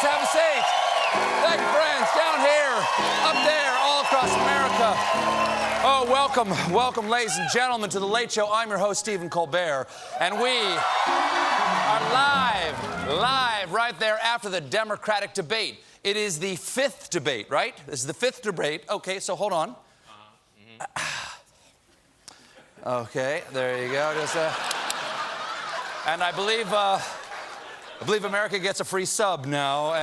Please have a seat. Thank you, friends. Down here, up there, all across America. Oh, welcome, ladies and gentlemen, to The Late Show. I'm your host, Stephen Colbert, and we are live right there after the Democratic debate. It is the fifth debate, right? This is the fifth debate. Okay, so hold on. Okay, there you go. Just, and I believe America gets a free sub now,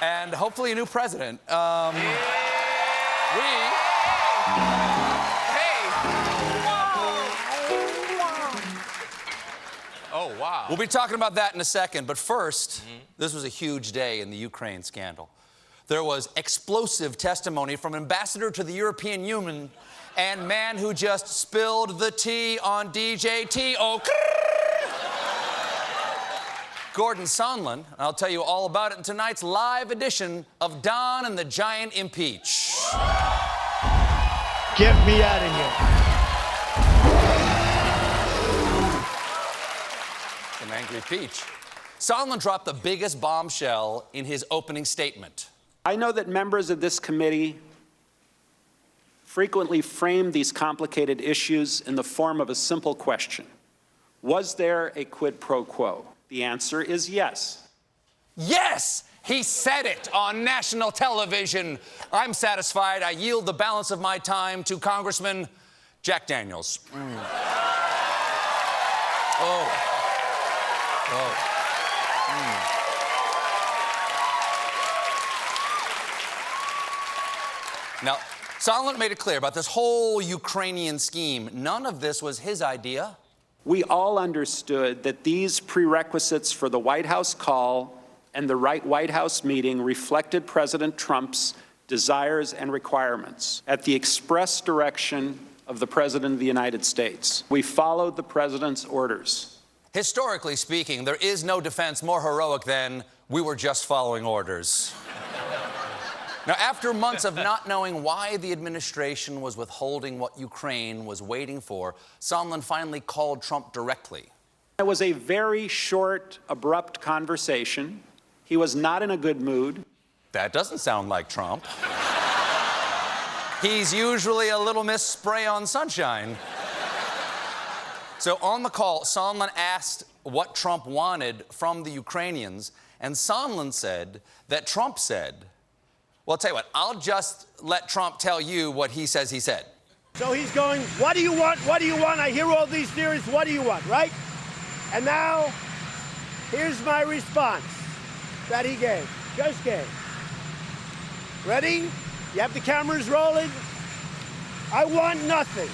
and hopefully a new president. Oh, wow. We'll be talking about that in a second, but first, this was a huge day in the Ukraine scandal. There was explosive testimony from Ambassador to the European Union and man who just spilled the tea on DJ T.O. Gordon Sondland, and I'll tell you all about it in tonight's live edition of Don and the Giant Impeach. Get me out of here. An angry peach. Sondland dropped the biggest bombshell in his opening statement. I know that members of this committee frequently frame these complicated issues in the form of a simple question. Was there a quid pro quo? The answer is yes. Yes! He said it on national television. I'm satisfied. I yield the balance of my time to Congressman Jack Daniels. Now, Sondland made it clear about this whole Ukrainian scheme. None of this was his idea. We all understood that these prerequisites for the White House call and the White House meeting reflected President Trump's desires and requirements at the express direction of the President of the United States. We followed the President's orders. Historically speaking, there is no defense more heroic than we were just following orders. Now, after months of not knowing why the administration was withholding what Ukraine was waiting for, Sondland finally called Trump directly. It was a very short, abrupt conversation. He was not in a good mood. That doesn't sound like Trump. He's usually a little Miss Spray-on Sunshine. So on the call, Sondland asked what Trump wanted from the Ukrainians, and Sondland said that Trump said, well, I'll tell you what, I'll just let Trump tell you what he says he said. So he's going, what do you want? What do you want? I hear all these theories. What do you want, right? And now, here's my response that he just gave. Ready? You have the cameras rolling? I want nothing.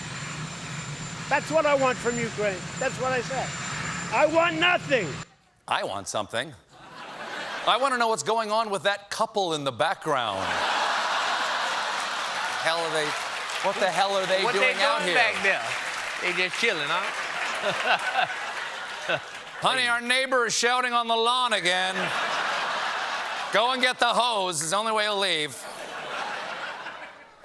That's what I want from Ukraine. That's what I said. I want nothing. I want something. I want to know what's going on with that couple in the background. What the hell are they doing out here? Back there? They just chilling, huh? Honey, our neighbor is shouting on the lawn again. Go and get the hose. It's the only way he'll leave.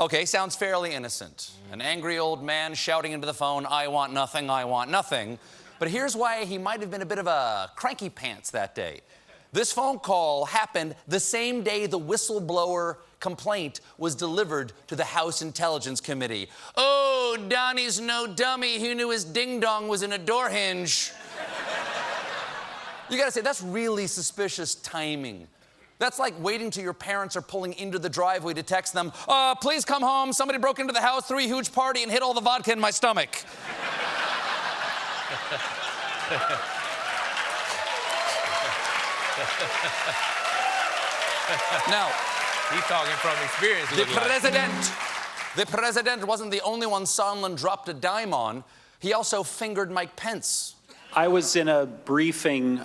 Okay, sounds fairly innocent. An angry old man shouting into the phone, I want nothing, I want nothing. But here's why he might have been a bit of a cranky pants that day. This phone call happened the same day the whistleblower complaint was delivered to the House Intelligence Committee. Oh, Donnie's no dummy. He knew his ding-dong was in a door hinge. You gotta say, that's really suspicious timing. That's like waiting till your parents are pulling into the driveway to text them, please come home. Somebody broke into the house, threw a huge party, and hid all the vodka in my stomach. Now, he's talking from experience. The president wasn't the only one Sondland dropped a dime on. He also fingered Mike Pence. I was in a briefing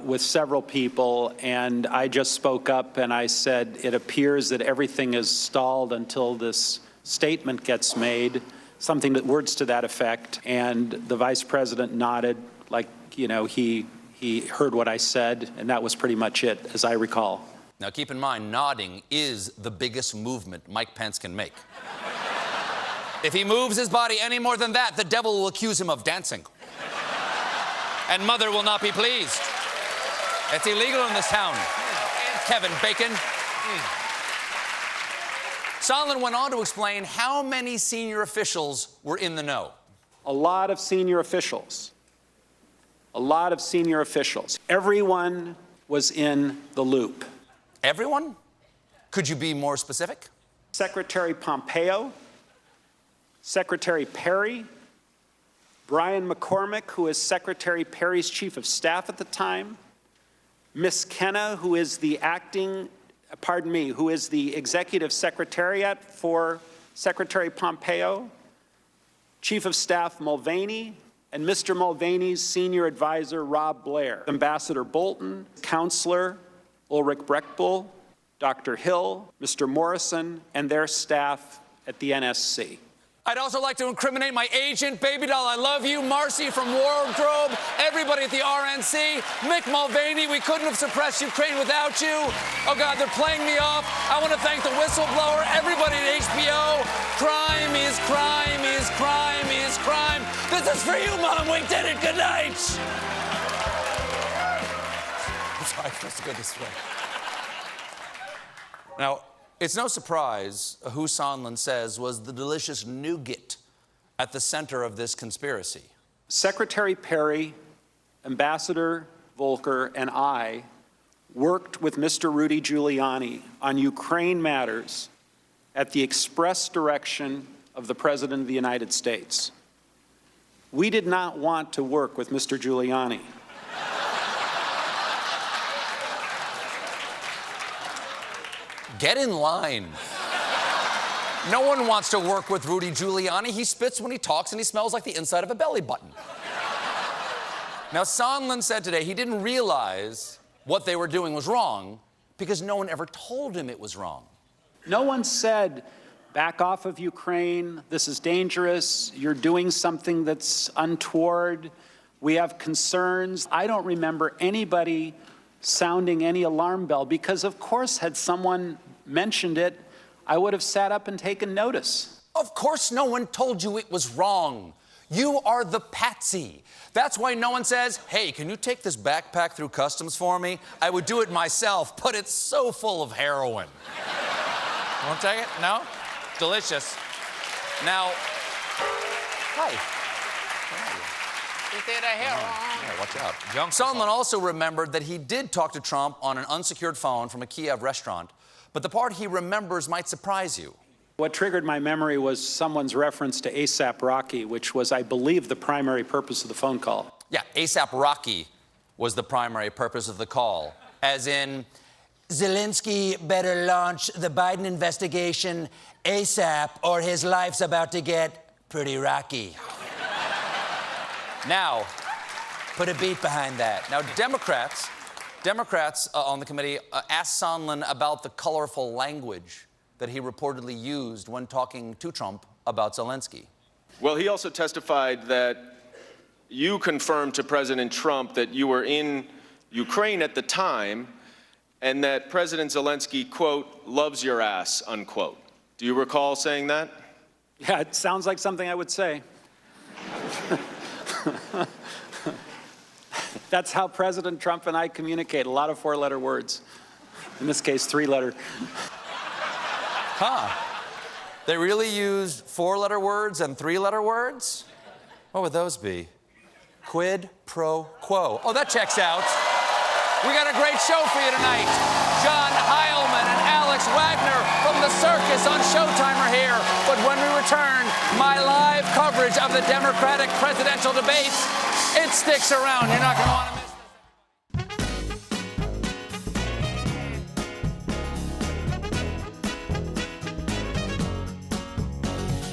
with several people, and I just spoke up and I said, it appears that everything is stalled until this statement gets made, words to that effect. And the vice president nodded like, he heard what I said, and that was pretty much it, as I recall. Now, keep in mind, nodding is the biggest movement Mike Pence can make. If he moves his body any more than that, the devil will accuse him of dancing. And Mother will not be pleased. It's illegal in this town. Kevin Bacon. Sondland went on to explain how many senior officials were in the know. A lot of senior officials. A lot of senior officials. Everyone was in the loop. Everyone? Could you be more specific? Secretary Pompeo, Secretary Perry, Brian McCormick, who is Secretary Perry's chief of staff at the time, Miss Kenna, who is the who is the executive secretariat for Secretary Pompeo, Chief of Staff Mulvaney, and Mr. Mulvaney's senior advisor, Rob Blair, Ambassador Bolton, Counselor Ulrich Breckbull, Dr. Hill, Mr. Morrison, and their staff at the NSC. I'd also like to incriminate my agent, Baby Doll, I love you, Marcy from Wardrobe, everybody at the RNC, Mick Mulvaney, we couldn't have suppressed Ukraine without you. Oh God, they're playing me off. I want to thank the whistleblower, everybody at HBO. Crime is crime is crime is crime. This is for you, Mom. We did it. Good night. I'm sorry, I'm supposed to go this way. Now, it's no surprise who Sondland says was the delicious nougat at the center of this conspiracy. Secretary Perry, Ambassador Volker, and I worked with Mr. Rudy Giuliani on Ukraine matters at the express direction of the President of the United States. We did not want to work with Mr. Giuliani. Get in line. No one wants to work with Rudy Giuliani. He spits when he talks and he smells like the inside of a belly button. Now, Sondland said today he didn't realize what they were doing was wrong because no one ever told him it was wrong. No one said, back off of Ukraine, this is dangerous, you're doing something that's untoward, we have concerns. I don't remember anybody sounding any alarm bell because, of course, had someone mentioned it, I would have sat up and taken notice. Of course no one told you it was wrong. You are the patsy. That's why no one says, hey, can you take this backpack through customs for me? I would do it myself, but it's so full of heroin. Want to take it? No? Delicious. Now, hi. Is there a heroin? Yeah, watch out. Sondland also remembered that he did talk to Trump on an unsecured phone from a Kiev restaurant, but the part he remembers might surprise you. What triggered my memory was someone's reference to ASAP Rocky, which was, I believe, the primary purpose of the phone call. Yeah, ASAP Rocky was the primary purpose of the call, as in, Zelensky better launch the Biden investigation ASAP or his life's about to get pretty rocky. Now, put a beat behind that. Now, Democrats on the committee asked Sondland about the colorful language that he reportedly used when talking to Trump about Zelensky. Well, he also testified that you confirmed to President Trump that you were in Ukraine at the time and that President Zelensky, quote, loves your ass, unquote. Do you recall saying that? Yeah, it sounds like something I would say. That's how President Trump and I communicate, a lot of four-letter words. In this case, three-letter. Huh. They really used four-letter words and three-letter words? What would those be? Quid pro quo. Oh, that checks out. We got a great show for you tonight. John Heilman and Alex Wagner from the circus on Showtime are here. But when we return, my live coverage of the Democratic presidential debates, it sticks around. You're not going to want to